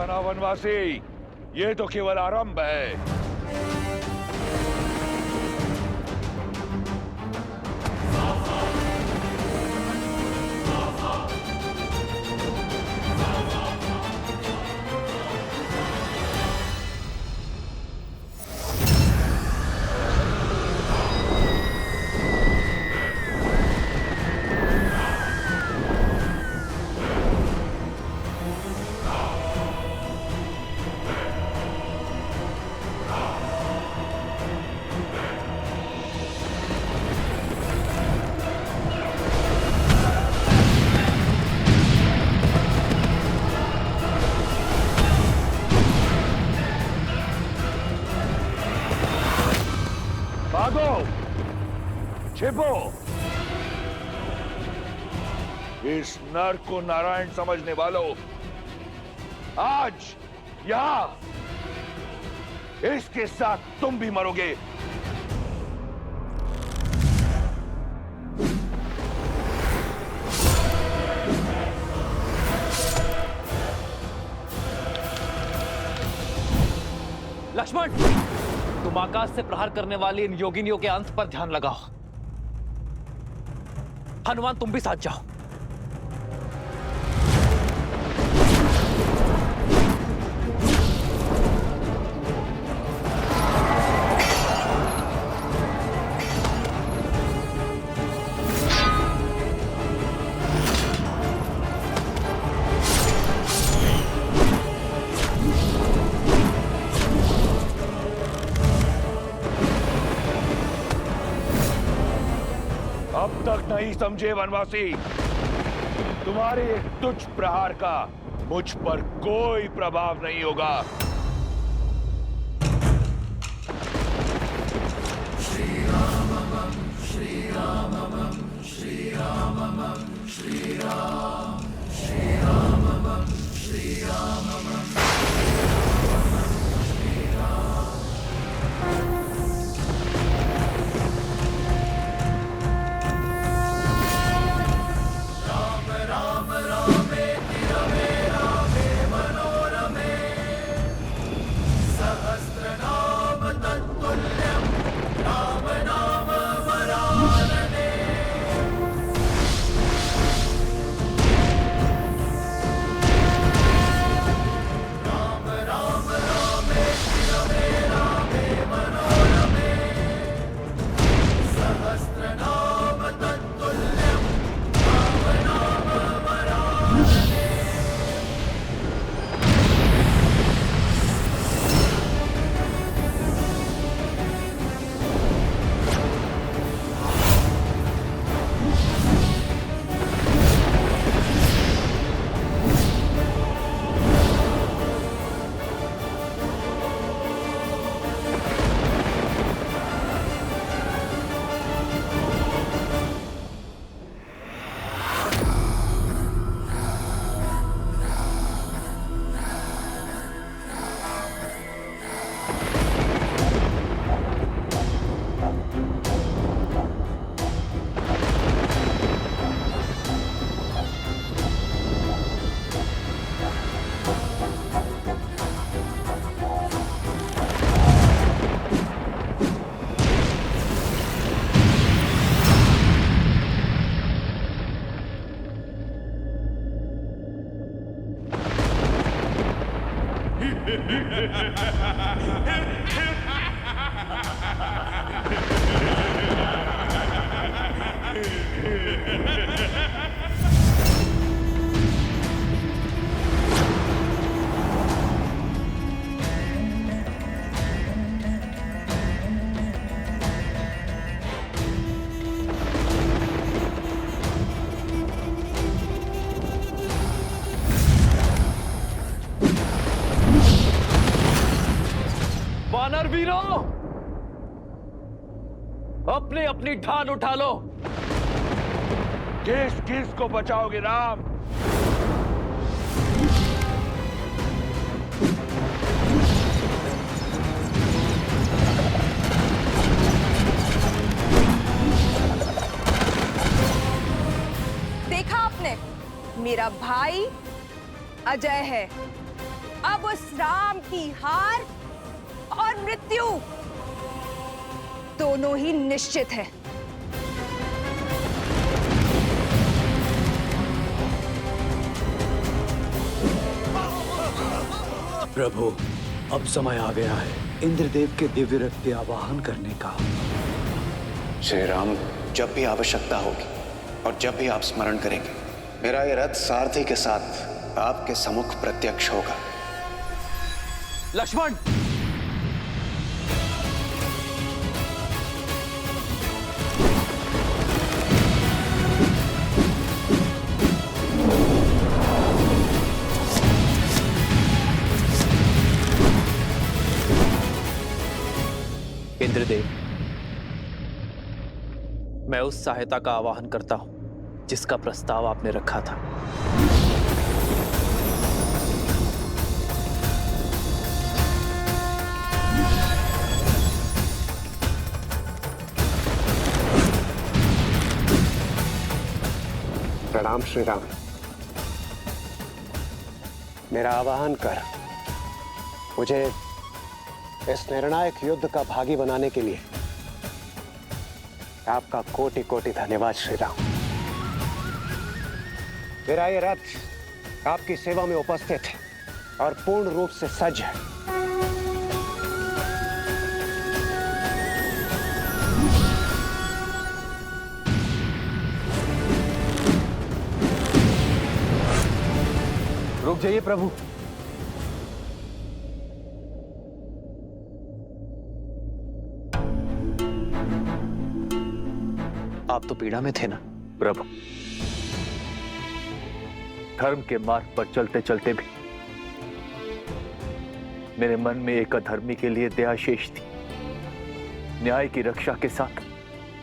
था ना वनवासी, ये तो केवल आरंभ है। भागो, छिपो। इस नर को नारायण समझने वालों, आज यहां इसके साथ तुम भी मरोगे। लक्ष्मण, तुम आकाश से प्रहार करने वाली इन योगिनियों के अंत पर ध्यान लगाओ। हनुमान, तुम भी साथ जाओ। अब तक नहीं समझे वनवासी, तुम्हारे एक तुच्छ प्रहार का मुझ पर कोई प्रभाव नहीं होगा। श्री राम श्री राम श्री राम श्री राम श्री राम श्री राम। वानर वीरों, अपनी अपनी ढाल उठा लो। किस किस को बचाओगे राम? देखा आपने, मेरा भाई अजय है। अब अब उस राम की हार और मृत्यु दोनों ही निश्चित है। प्रभु, अब समय आ गया है इंद्रदेव के दिव्य रथ के आवाहन करने का। श्री राम, जब भी आवश्यकता होगी और जब भी आप स्मरण करेंगे, मेरा ये रथ सारथी के साथ आपके सम्मुख प्रत्यक्ष होगा। लक्ष्मण, इंद्रदेव, मैं उस सहायता का आवाहन करता हूं जिसका प्रस्ताव आपने रखा था। प्रणाम श्री राम। मेरा आवाहन कर मुझे इस निर्णायक युद्ध का भागी बनाने के लिए आपका कोटि कोटि धन्यवाद श्री राम। मेरा ये रथ आपकी सेवा में उपस्थित है और पूर्ण रूप से सज्ज है। रुक जाइए प्रभु। आप तो पीड़ा में थे ना प्रभु। धर्म के मार्ग पर चलते चलते भी मेरे मन में एक अधर्मी के लिए दया शेष थी। न्याय की रक्षा के साथ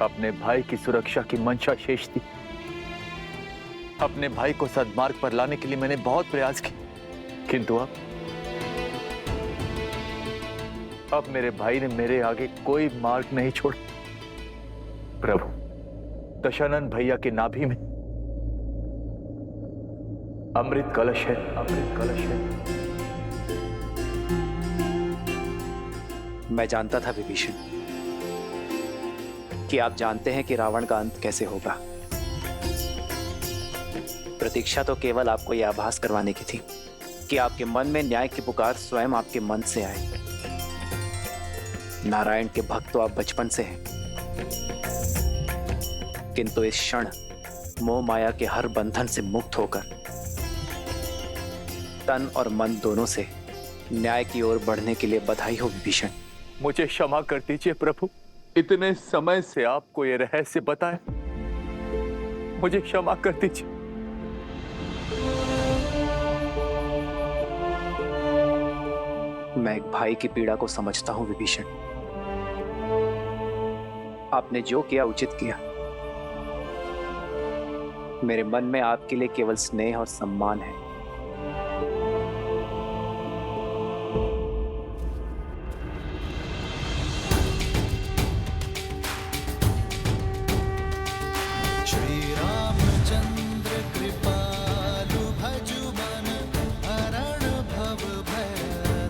अपने भाई की सुरक्षा की मंशा शेष थी। अपने भाई को सद्मार्ग पर लाने के लिए मैंने बहुत प्रयास किए, किंतु अब मेरे भाई ने मेरे आगे कोई मार्ग नहीं छोड़ा। प्रभु, दशानन भैया के नाभि में अमृत कलश है, अमृत कलश है। मैं जानता था विभीषण कि आप जानते हैं कि रावण का अंत कैसे होगा। प्रतीक्षा तो केवल आपको यह आभास करवाने की थी कि आपके मन में न्याय की पुकार स्वयं आपके मन से आए। नारायण के भक्त तो आप बचपन से हैं, किंतु इस क्षण मोह माया के हर बंधन से मुक्त होकर तन और मन दोनों से न्याय की ओर बढ़ने के लिए बधाई हो विभीषण। मुझे क्षमा कर दीजिए प्रभु, इतने समय से आपको ये रहस्य बताए, मुझे क्षमा कर दीजिए। मैं एक भाई की पीड़ा को समझता हूं विभीषण। आपने जो किया उचित किया। मेरे मन में आपके लिए केवल स्नेह और सम्मान है। श्री रामचंद्र कृपालु भजु मन हरण भव भय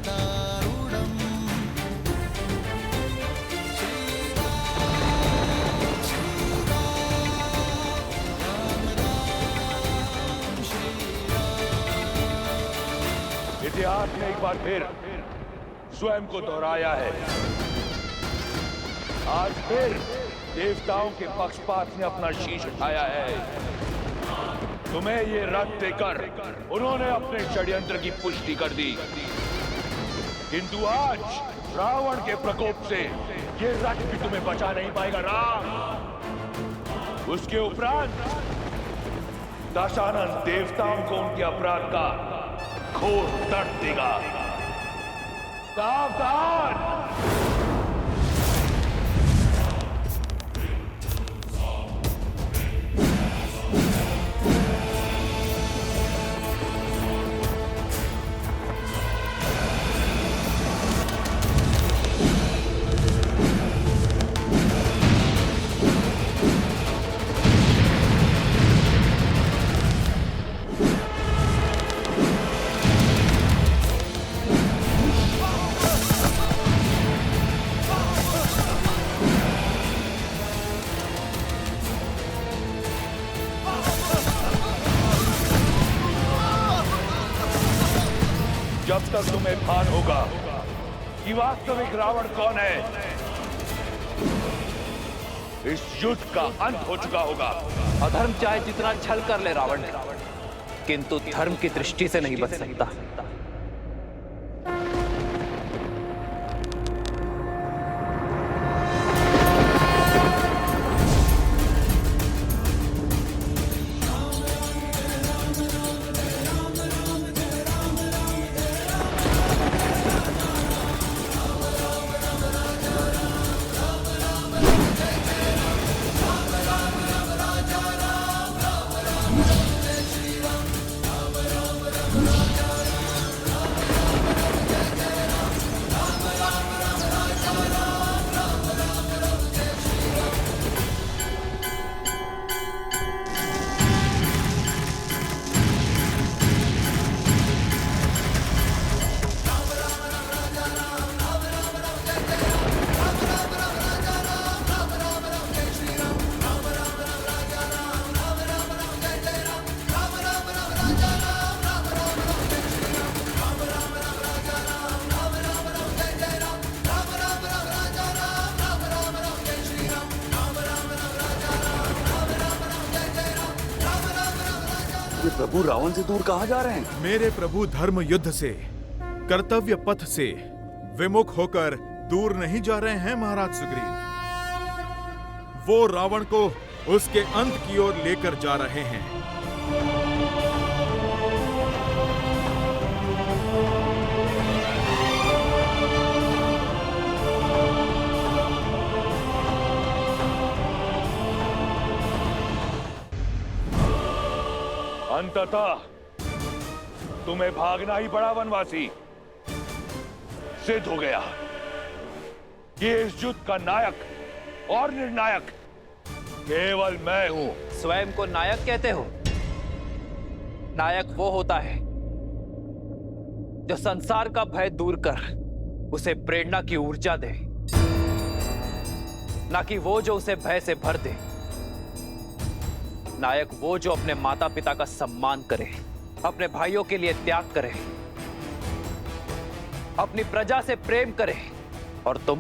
दारुणम्। श्री राम श्री इतिहास ने एक बार फिर स्वयं को दोहराया है। आज फिर देवताओं के पक्षपात ने अपना शीश उठाया है। तुम्हें ये रथ देकर उन्होंने अपने षड्यंत्र की पुष्टि कर दी, किंतु आज रावण के प्रकोप से ये रथ भी तुम्हें बचा नहीं पाएगा राम। उसके उपरांत दशानन देवताओं को उनके अपराध का घोर दंड देगा। सावधान! कि वास्तविक रावण कौन है। इस युद्ध का अंत हो चुका होगा। अधर्म चाहे जितना छल कर ले रावण, किंतु धर्म की दृष्टि से नहीं बच सकता। ये प्रभु रावण से दूर कहाँ जा रहे हैं? मेरे प्रभु धर्म युद्ध से, कर्तव्य पथ से विमुख होकर दूर नहीं जा रहे हैं महाराज सुग्रीव। वो रावण को उसके अंत की ओर लेकर जा रहे हैं। अंततः तुम्हें भागना ही पड़ा वनवासी। सिद्ध हो गया कि इस युद्ध का नायक और निर्णायक केवल मैं हूं। स्वयं को नायक कहते हो? नायक वो होता है जो संसार का भय दूर कर उसे प्रेरणा की ऊर्जा दे, ना कि वो जो उसे भय से भर दे। नायक वो जो अपने माता पिता का सम्मान करे, अपने भाइयों के लिए त्याग करे, अपनी प्रजा से प्रेम करे। और तुम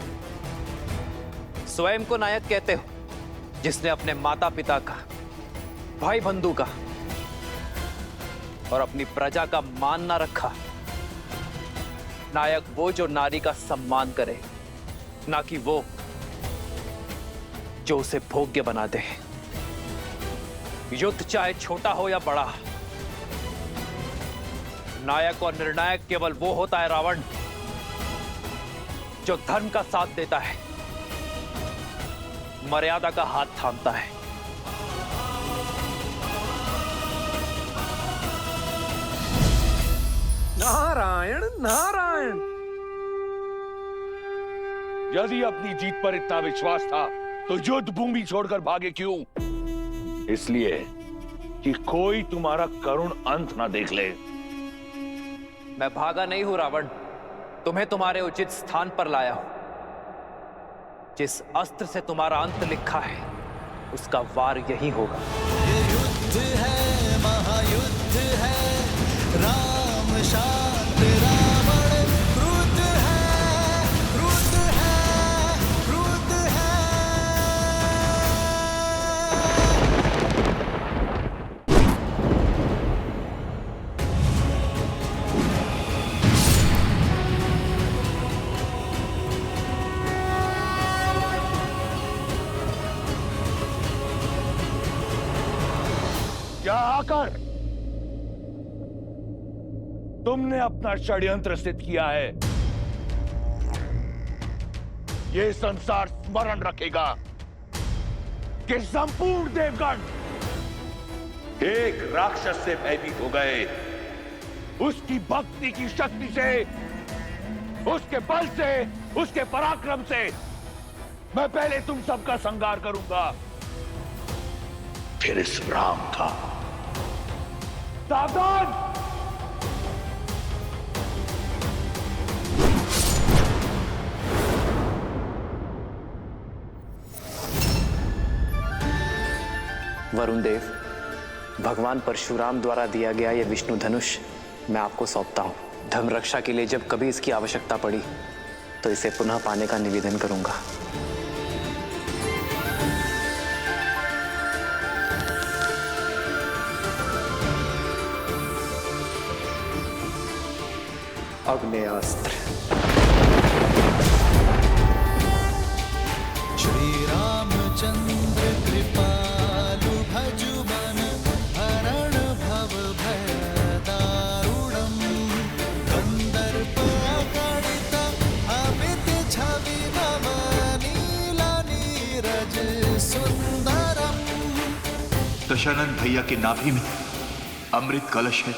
स्वयं को नायक कहते हो जिसने अपने माता पिता का, भाई बंधु का और अपनी प्रजा का मान ना रखा। नायक वो जो नारी का सम्मान करे, ना कि वो जो उसे भोग्य बना दे। युद्ध चाहे छोटा हो या बड़ा, नायक और निर्णायक केवल वो होता है रावण जो धर्म का साथ देता है, मर्यादा का हाथ थामता है। नारायण नारायण। यदि अपनी जीत पर इतना विश्वास था तो युद्ध भूमि छोड़कर भागे क्यों? इसलिए कि कोई तुम्हारा करुण अंत ना देख ले। मैं भागा नहीं हूं रावण, तुम्हें तुम्हारे उचित स्थान पर लाया हूं। जिस अस्त्र से तुम्हारा अंत लिखा है उसका वार यही होगा। ये युद्ध है, महायुद्ध है, राम शांत रावण क्रुद्ध है, क्रुद्ध है, क्रुद्ध है। क्या आकर तुमने अपना षड्यंत्र सिद्ध किया है? ये संसार स्मरण रखेगा कि संपूर्ण देवगण एक राक्षस से भयभीत हो गए। उसकी भक्ति की शक्ति से, उसके बल से, उसके पराक्रम से मैं पहले तुम सबका संहार करूंगा, फिर इस राम का। सावधान! वरुण देव, भगवान परशुराम द्वारा दिया गया यह विष्णु धनुष मैं आपको सौंपता हूं। धर्म रक्षा के लिए जब कभी इसकी आवश्यकता पड़ी तो इसे पुनः पाने का निवेदन करूंगा। अग्नेयास्त्र। श्री रामचंद्र कृपालु भजु मन हरण भव भय दारुणम कंदर्प गणित अमित छवि नव नील नीरज सुंदरम। दशानंद भैया की नाभि में अमृत कलश है।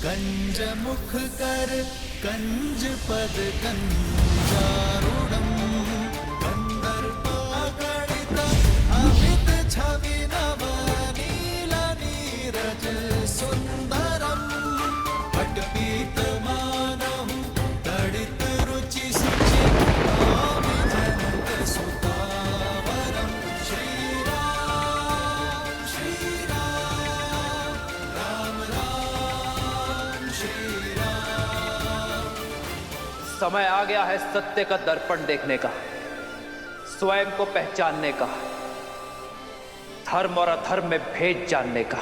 कंज मुख कर कंज पद कंजारूढ़म कंदर्प गणित अमित छवि नव नील नीरज सुंदरम पटपीत मानहु तड़ित रुचि सुचि नाभि जनक सुतावरम। श्री राम राम राम श्री राम। समय आ गया है सत्य का दर्पण देखने का, स्वयं को पहचानने का, धर्म और अधर्म में भेद जानने का।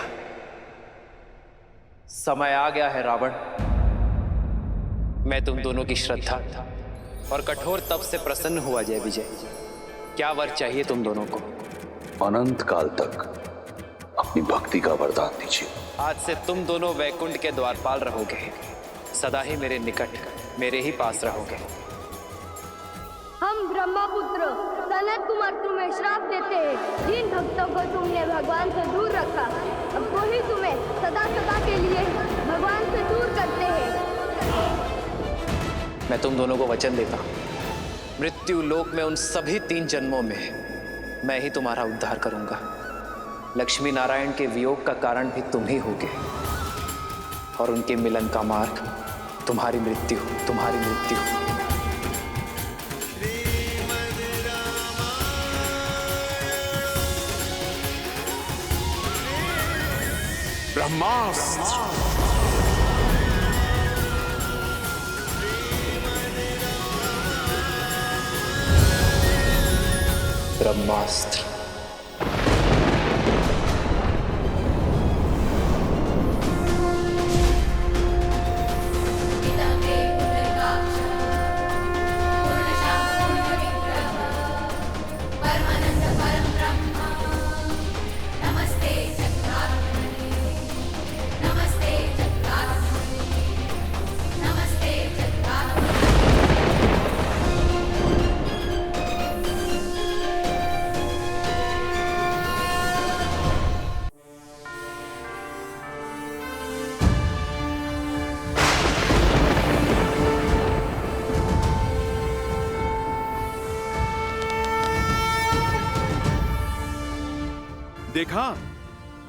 समय आ गया है रावण। मैं तुम दोनों की श्रद्धा और कठोर तप से प्रसन्न हुआ जय विजय। क्या वर चाहिए तुम दोनों को? अनंत काल तक अपनी भक्ति का वरदान दीजिए। आज से तुम दोनों वैकुंठ के द्वारपाल रहोगे, सदा ही मेरे निकट, मेरे ही पास रहोगे। हम ब्रह्मपुत्र सनत कुमार तुम्हें श्राप देते हैं। जिन भक्तों को तुमने भगवान से दूर रखा, अब वही तुम्हें सदा सदा के लिए भगवान से दूर करते हैं। मैं तुम दोनों को वचन देता हूं, मृत्यु लोक में उन सभी 3 जन्मों में मैं ही तुम्हारा उद्धार करूंगा। लक्ष्मी नारायण के वियोग का कारण भी तुम ही होगे और उनके मिलन का मार्ग तुम्हारी मृत्यु, तुम्हारी मृत्यु। ब्रह्मास्त्र। ब्रह्मास्त्र। देखा,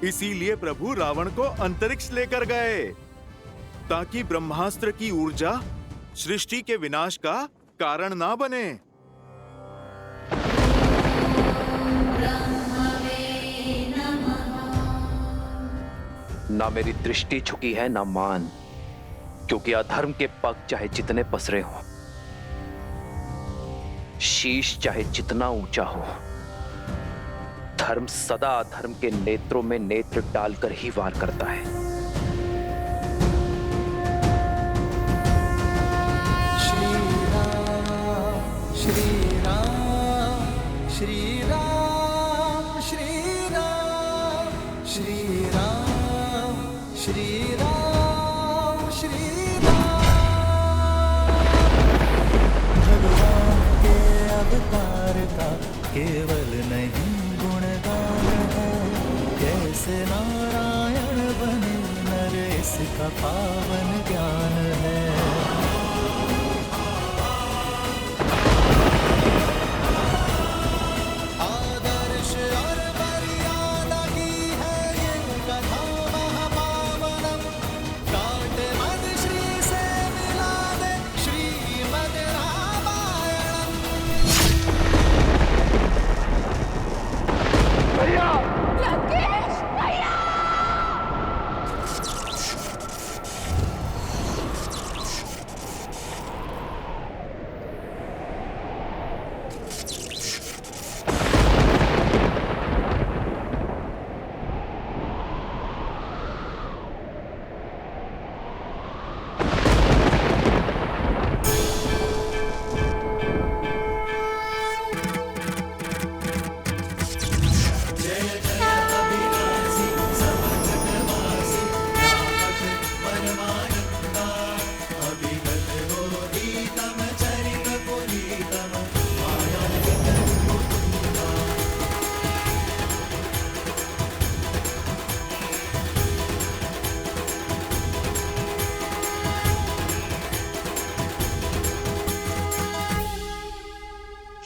इसीलिए प्रभु रावण को अंतरिक्ष लेकर गए, ताकि ब्रह्मास्त्र की ऊर्जा सृष्टि के विनाश का कारण ना बने। ना मेरी दृष्टि झुकी है ना मान, क्योंकि अधर्म के पग चाहे जितने पसरे हो, शीश चाहे जितना ऊंचा हो, धर्म सदा अधर्म के नेत्रों में नेत्र डालकर ही वार करता है। श्री राम श्री राम श्री राम श्री राम श्री राम श्री श्री राम भगवान के अवतार का केवल नहीं गुणगान है, कैसे नारायण बने नर इसका पावन ज्ञान है। आदर्श और मर्यादा की है ये कथा महापावनम, काट मद श्री से मिला दे श्रीमद रामायणम। लंकेश भैया!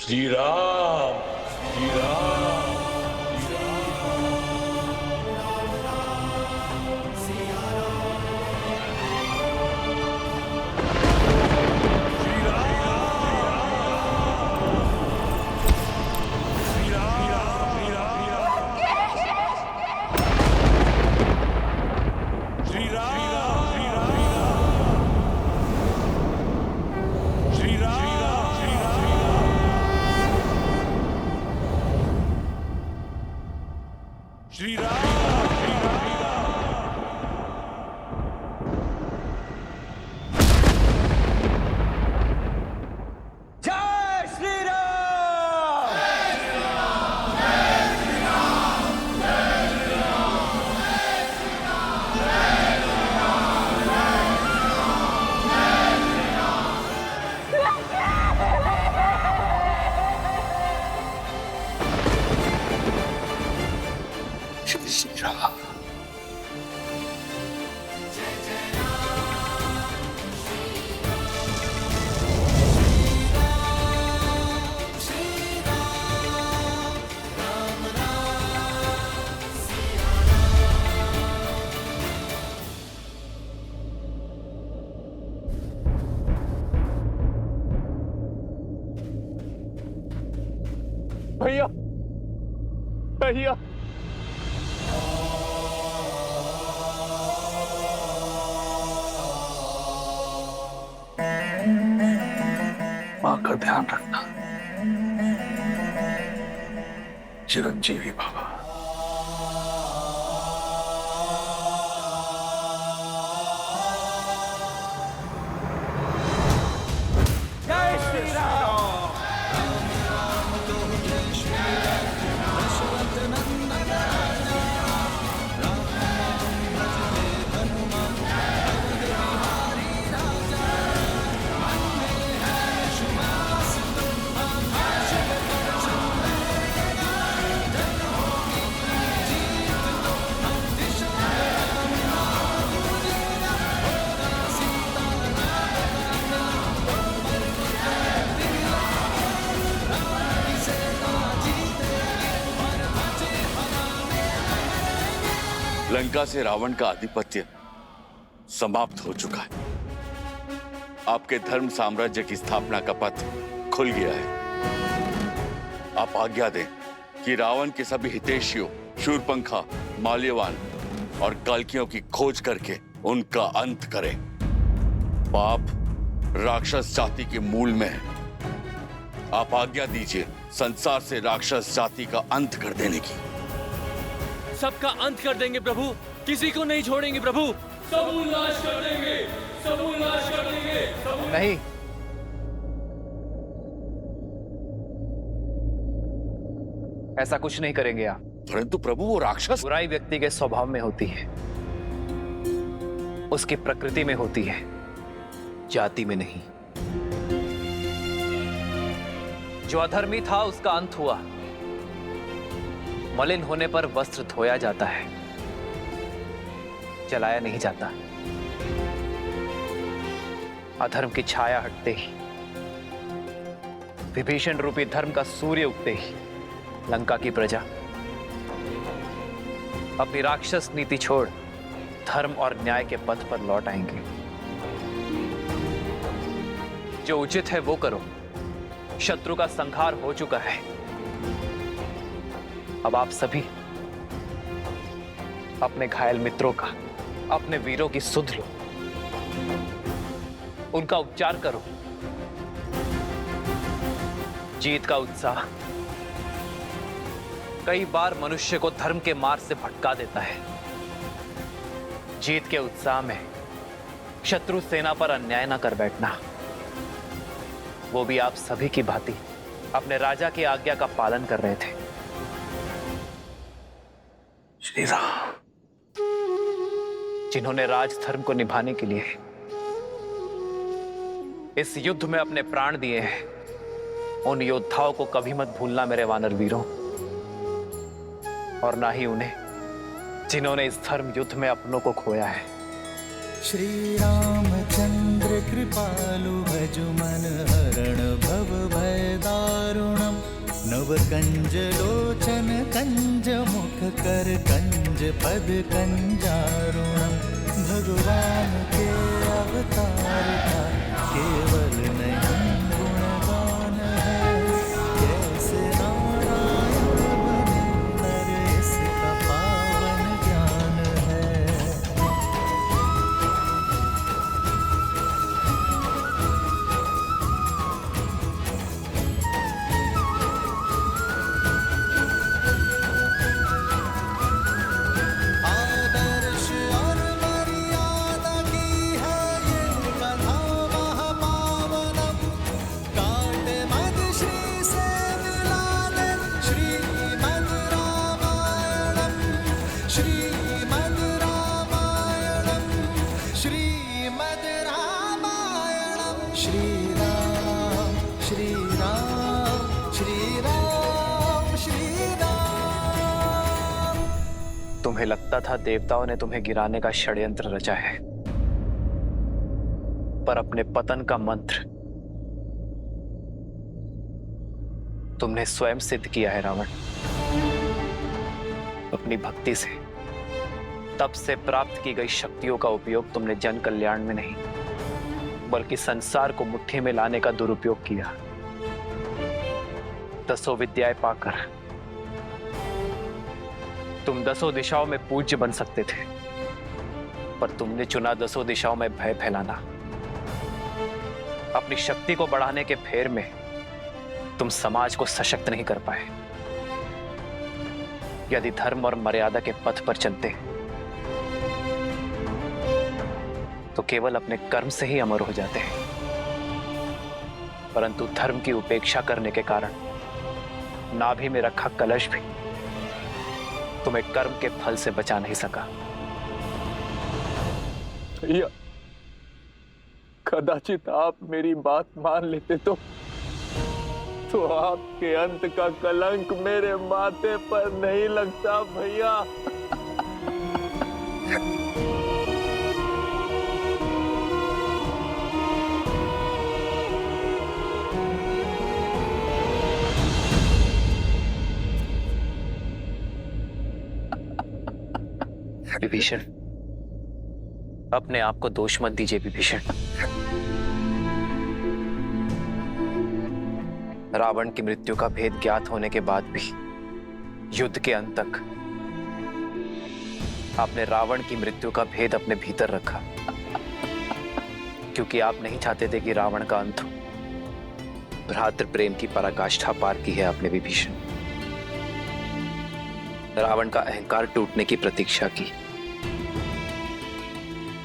श्री राम, श्री राम, श्री राम। जय श्री राम। श्री राम। भैया, भैया, माँ का ध्यान रखना। चिरंजीवी बाबा। जय श्री राम। लंका से रावण का आधिपत्य समाप्त हो चुका है। आपके धर्म साम्राज्य की स्थापना का पथ खुल गया है। आप आज्ञा दें कि रावण के सभी हितैषियों शूरपंखा, माल्यवान और कल्कियों की खोज करके उनका अंत करें। पाप राक्षस जाति के मूल में है। आप आज्ञा दीजिए संसार से राक्षस जाति का अंत कर देने की। सबका अंत कर देंगे प्रभु, किसी को नहीं छोड़ेंगे प्रभु। सबू नाश कर देंगे, सबू नाश कर देंगे। नहीं, ऐसा कुछ नहीं करेंगे आप। परंतु प्रभु वो राक्षस। बुराई व्यक्ति के स्वभाव में होती है, उसकी प्रकृति में होती है, जाति में नहीं। जो अधर्मी था उसका अंत हुआ। मलिन होने पर वस्त्र धोया जाता है, जलाया नहीं जाता। अधर्म की छाया हटते ही, विभीषण रूपी धर्म का सूर्य उगते ही, लंका की प्रजा अपनी राक्षस नीति छोड़ धर्म और न्याय के पथ पर लौट आएंगे। जो उचित है वो करो। शत्रु का संहार हो चुका है। अब आप सभी अपने घायल मित्रों का, अपने वीरों की सुध लो, उनका उपचार करो। जीत का उत्साह कई बार मनुष्य को धर्म के मार्ग से भटका देता है। जीत के उत्साह में शत्रु सेना पर अन्याय न कर बैठना, वो भी आप सभी की भांति अपने राजा की आज्ञा का पालन कर रहे थे। श्री राम, जिन्होंने राजधर्म को निभाने के लिए इस युद्ध में अपने प्राण दिए हैं, उन योद्धाओं को कभी मत भूलना मेरे वानर वीरों, और ना ही उन्हें जिन्होंने इस धर्म युद्ध में अपनों को खोया है। श्री रामचंद्र कृपालु भजु मन हरण भव भय दारुणम नव कंज लोचन कंज मुख कर कंज पद कंजारुणम। भगवान के अवतार का केवल नहीं गुणगान है, कैसे नारायण बने नर इसका पावन ज्ञान है। आदर्श और मर्यादा की है ये कथा महापावनम। काटे मद श्री से मिला दे श्रीमद् रामायणम। श्रीमद् रामायणम, श्रीमद् रामायणम। श्री राम श्री राम श्री राम श्री राम। तुम्हें लगता था देवताओं ने तुम्हें गिराने का षड्यंत्र रचा है, पर अपने पतन का मंत्र तुमने स्वयं सिद्ध किया है रावण। अपनी भक्ति से, तप से प्राप्त की गई शक्तियों का उपयोग तुमने जन कल्याण में नहीं, बल्कि संसार को मुट्ठी में लाने का दुरुपयोग किया। दसों विद्याएं पाकर तुम दसों दिशाओं में पूज्य बन सकते थे, पर तुमने चुना दसों दिशाओं में भय फैलाना। अपनी शक्ति को बढ़ाने के फेर में तुम समाज को सशक्त नहीं कर पाए। यदि धर्म और मर्यादा के पथ पर चलते तो केवल अपने कर्म से ही अमर हो जाते हैं, परंतु धर्म की उपेक्षा करने के कारण नाभि में रखा कलश भी तुम्हें कर्म के फल से बचा नहीं सका। भैया, कदाचित आप मेरी बात मान लेते तो आपके अंत का कलंक मेरे माथे पर नहीं लगता भैया। विभीषण, अपने आप को दोष मत दीजिए विभीषण। रावण की मृत्यु का भेद ज्ञात होने के बाद भी युद्ध के अंत तक आपने रावण की मृत्यु का भेद अपने भीतर रखा, क्योंकि आप नहीं चाहते थे कि रावण का अंत हो। भ्रातृ प्रेम की पराकाष्ठा पार की है आपने विभीषण। रावण का अहंकार टूटने की प्रतीक्षा की,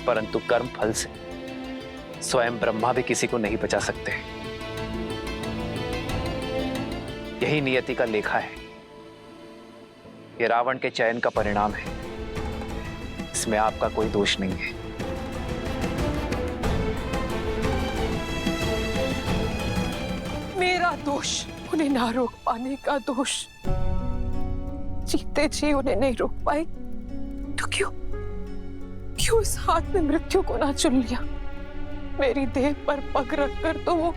परंतु कर्म फल से स्वयं ब्रह्मा भी किसी को नहीं बचा सकते। यही नियति का लेखा है। ये रावण के चयन का परिणाम है, इसमें आपका कोई दोष नहीं है। मेरा दोष, उन्हें ना रोक पाने का दोष। जीते जी उन्हें नहीं रोक पाई तो क्यों इस हाथ में मृत्यु को ना चुन लिया? मेरी देह पर पग रखकर तो वो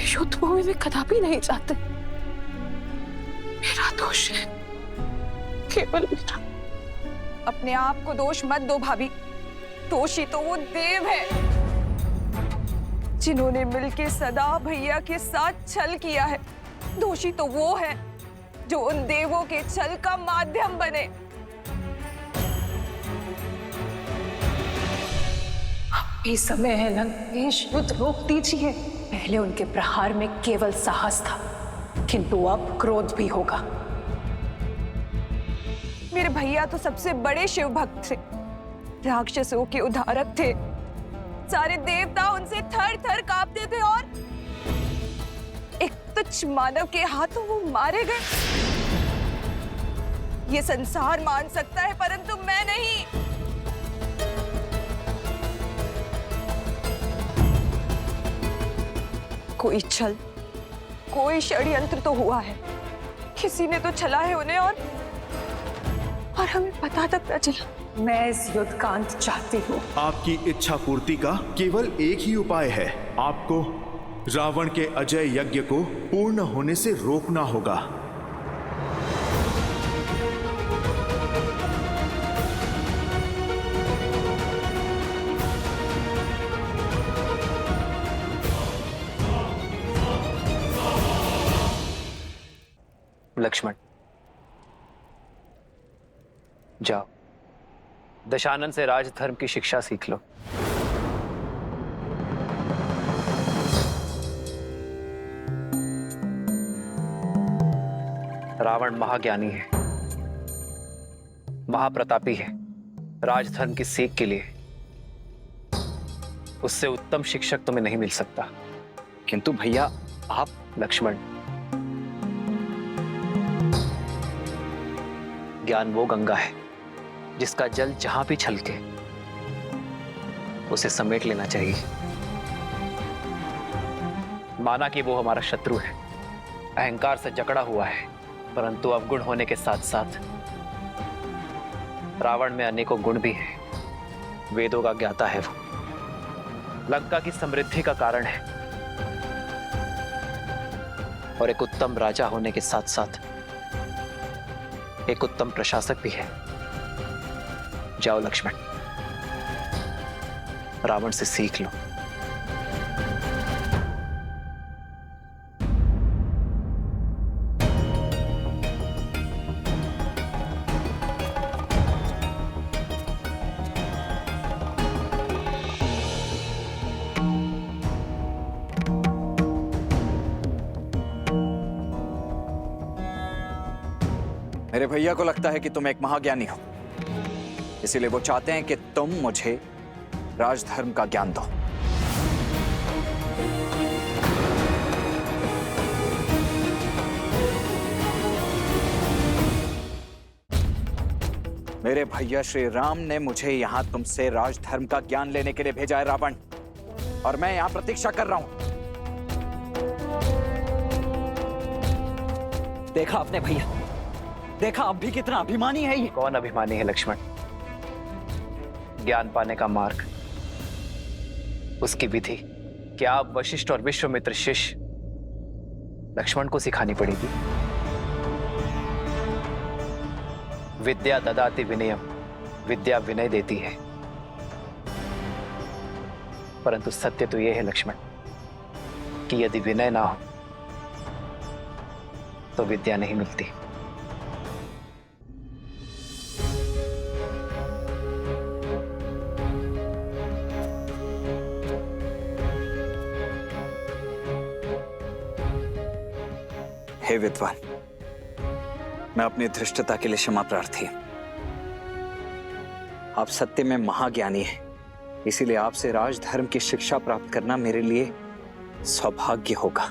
युद्ध भूमि में कदापि नहीं जाते। मेरा दोष है, केवल मेरा। अपने आप को दोष मत दो भाभी, दोषी तो वो देव है जिन्होंने मिलके सदा भैया के साथ छल किया है। दोषी तो वो है जो उन देवों के छल का माध्यम बने। अभी समय है लंकेश, युद्ध रोक दीजिए। पहले उनके प्रहार में केवल साहस था, किंतु अब क्रोध भी होगा। मेरे भैया तो सबसे बड़े शिव भक्त थे, राक्षसों के उद्धारक थे। सारे देवता उनसे थर थर कांपते थे और एक तुच्छ मानव के हाथों वो मारे गए। ये संसार मान सकता है परंतु मैं नहीं। कोई छल, कोई षड्यंत्र तो हुआ है, किसी ने तो छला है उन्हें और हमें पता तक न चला। मैं इस युद्ध का अंत चाहती हूँ। आपकी इच्छा पूर्ति का केवल एक ही उपाय है, आपको रावण के अजय यज्ञ को पूर्ण होने से रोकना होगा। लक्ष्मण, जाओ दशानन से राजधर्म की शिक्षा सीख लो। रावण महाज्ञानी है, महाप्रतापी है। राजधर्म की सीख के लिए उससे उत्तम शिक्षक तुम्हें नहीं मिल सकता। किंतु भैया आप। लक्ष्मण, ज्ञान वो गंगा है जिसका जल जहां भी छलके उसे समेट लेना चाहिए। माना कि वो हमारा शत्रु है, अहंकार से जकड़ा हुआ है, परंतु अवगुण होने के साथ साथ रावण में अनेकों गुण भी हैं। वेदों का ज्ञाता है वो, लंका की समृद्धि का कारण है और एक उत्तम राजा होने के साथ साथ एक उत्तम प्रशासक भी है। जाओ लक्ष्मण, रावण से सीख लो। मेरे भैया को लगता है कि तुम एक महाज्ञानी हो, इसीलिए वो चाहते हैं कि तुम मुझे राजधर्म का ज्ञान दो। मेरे भैया श्री राम ने मुझे यहां तुमसे राजधर्म का ज्ञान लेने के लिए भेजा है रावण, और मैं यहां प्रतीक्षा कर रहा हूं। देखा आपने भैया, देखा अब भी कितना अभिमानी है ये। कौन अभिमानी है लक्ष्मण? ज्ञान पाने का मार्ग, उसकी विधि क्या आप वशिष्ठ और विश्वामित्र शिष्य लक्ष्मण को सिखानी पड़ेगी। विद्या ददाति विनयम, विद्या विनय देती है, परंतु सत्य तो यह है लक्ष्मण कि यदि विनय ना हो तो विद्या नहीं मिलती। हे विद्वान, मैं अपनी धृष्टता के लिए क्षमा प्रार्थी। आप सत्य में महाज्ञानी हैं, इसीलिए आपसे राजधर्म की शिक्षा प्राप्त करना मेरे लिए सौभाग्य होगा।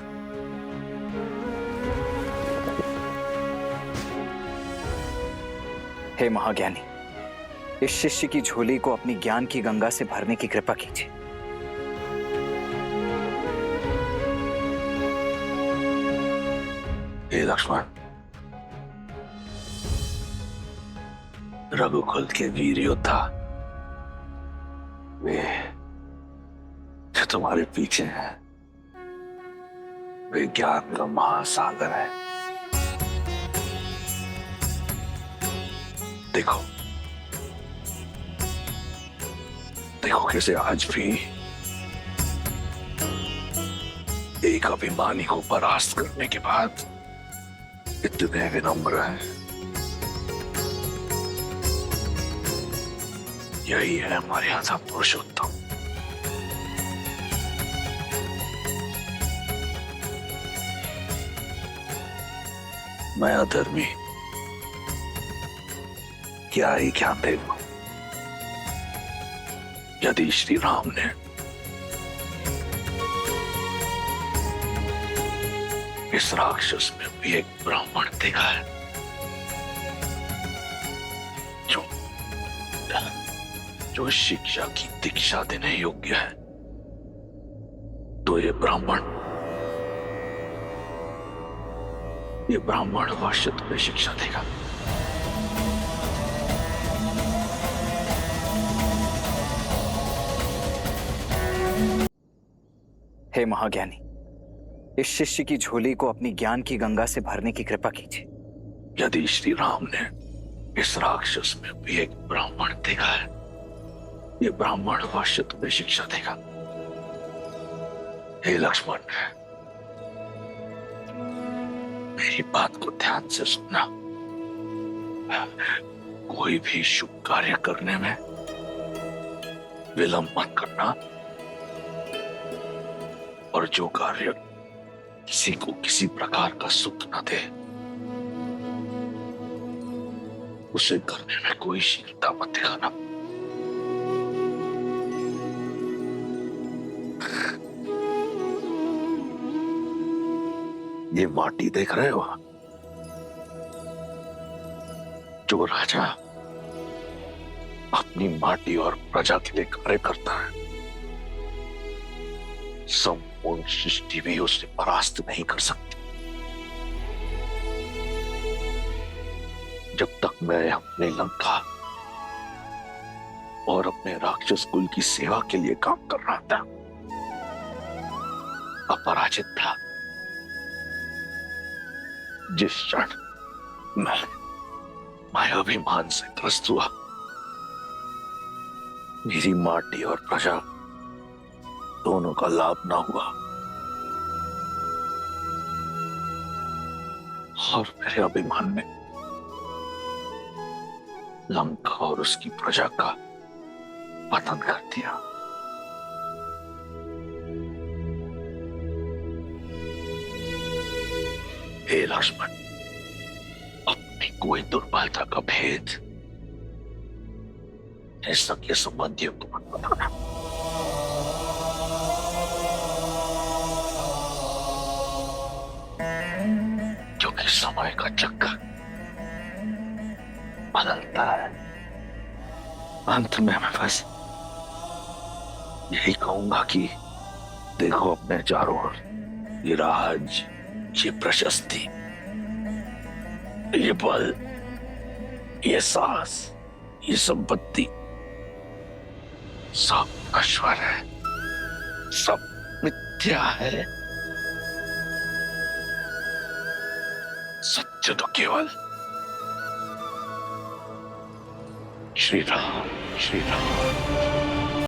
हे महाज्ञानी, इस शिष्य की झोली को अपनी ज्ञान की गंगा से भरने की कृपा कीजिए। हे लक्ष्मण, रघुकुल के वीर योद्धा वे जो तुम्हारे पीछे हैं, वे ज्ञान का महासागर है। देखो देखो कैसे आज भी एक अभिमानी को परास्त करने के बाद इतने विनम्र हैं। यही है हमारे यहाँ पुरुषोत्तम। मैं अधर्मी क्या ही ज्ञान दे दूं? यदि श्री राम ने इस राक्षस में भी एक ब्राह्मण देखा है जो शिक्षा की दीक्षा देने योग्य है, तो ये ब्राह्मण अवश्य तुम्हें शिक्षा देगा। हे महाज्ञानी, इस शिष्य की झोली को अपनी ज्ञान की गंगा से भरने की कृपा कीजिए। यदि श्री राम ने इस राक्षस में भी एक ब्राह्मण देखा है, ये ब्राह्मण अवश्य तुम्हें शिक्षा देगा। हे लक्ष्मण, मेरी बात को ध्यान से सुनना। कोई भी शुभ कार्य करने में विलंब मत करना, और जो कार्य किसी को किसी प्रकार का सुख न दे, उसे करने में कोई शीलता मत दिखाना। ये माटी देख रहे हो? जो राजा अपनी माटी और प्रजा के लिए कार्य करता है, संपूर्ण सृष्टि भी उसे परास्त नहीं कर सकती। जब तक मैं अपने लंका और अपने राक्षस कुल की सेवा के लिए काम कर रहा था, अपराजित था। जिस क्षण मैं अभिमान से ग्रस्त हुआ, मेरी माटी और प्रजा दोनों का लाभ ना हुआ, और मेरे अभिमान ने लंका और उसकी प्रजा का पतन कर दिया। हे लक्ष्मण, अपनी कोई दुर्बलता का भेद सगे संबंधियों को मत बताना। क्योंकि समय का चक्कर बदलता है। अंत में मैं बस यही कहूंगा कि देखो अपने चारों ओर, ये राज, ये प्रशस्ति, ये बल, ये साहस, ये संपत्ति सब नश्वर है, सब मिथ्या है। सत्य तो केवल श्री राम, श्री राम।